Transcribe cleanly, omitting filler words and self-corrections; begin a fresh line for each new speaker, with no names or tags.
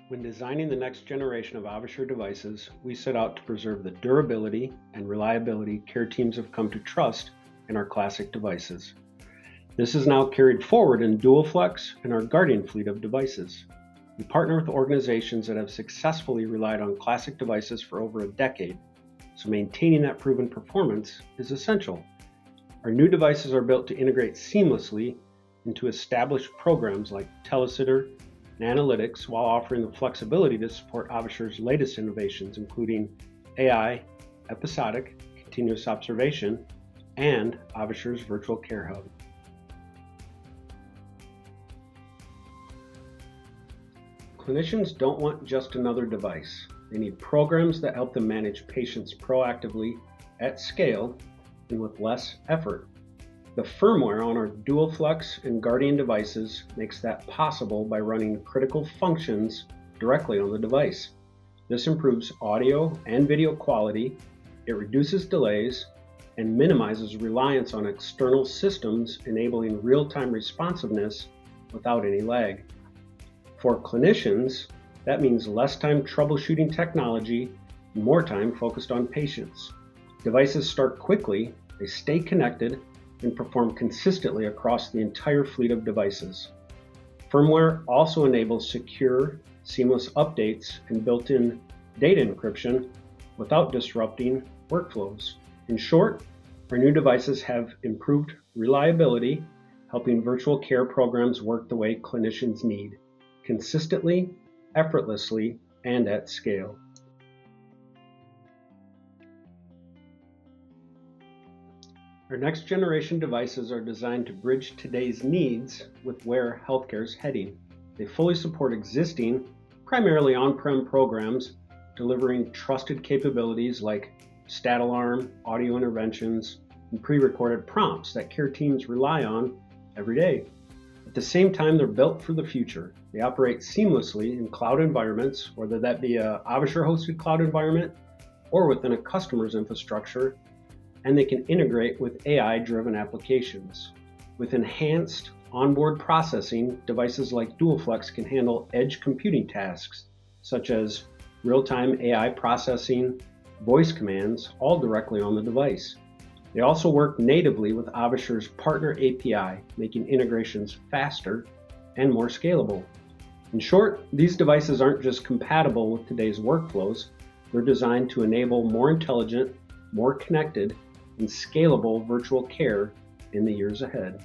When designing the next generation of AvaSure devices, we set out to preserve the durability and reliability care teams have come to trust in our classic devices. This is now carried forward in DualFlex and our Guardian fleet of devices. We partner with organizations that have successfully relied on classic devices for over a decade, so maintaining that proven performance is essential. Our new devices are built to integrate seamlessly into established programs like Telesitter and analytics, while offering the flexibility to support AvaSure's latest innovations, including AI, episodic, continuous observation, and AvaSure's virtual care hub. Clinicians don't want just another device. They need programs that help them manage patients proactively, at scale, and with less effort. The firmware on our DualFlex and Guardian devices makes that possible by running critical functions directly on the device. This improves audio and video quality, it reduces delays, and minimizes reliance on external systems, enabling real-time responsiveness without any lag. For clinicians, that means less time troubleshooting technology and more time focused on patients. Devices start quickly, they stay connected, and perform consistently across the entire fleet of devices. Firmware also enables secure, seamless updates and built-in data encryption without disrupting workflows. In short, our new devices have improved reliability, helping virtual care programs work the way clinicians need, consistently, effortlessly, and at scale. Our next generation devices are designed to bridge today's needs with where healthcare is heading. They fully support existing, primarily on-prem programs, delivering trusted capabilities like stat alarm, audio interventions, and pre-recorded prompts that care teams rely on every day. At the same time, they're built for the future. They operate seamlessly in cloud environments, whether that be a AvaSure hosted cloud environment or within a customer's infrastructure, and they can integrate with AI-driven applications. With enhanced onboard processing, devices like DualFlex can handle edge computing tasks, such as real-time AI processing, voice commands, all directly on the device. They also work natively with AvaSure's partner API, making integrations faster and more scalable. In short, these devices aren't just compatible with today's workflows, they're designed to enable more intelligent, more connected, and scalable virtual care in the years ahead.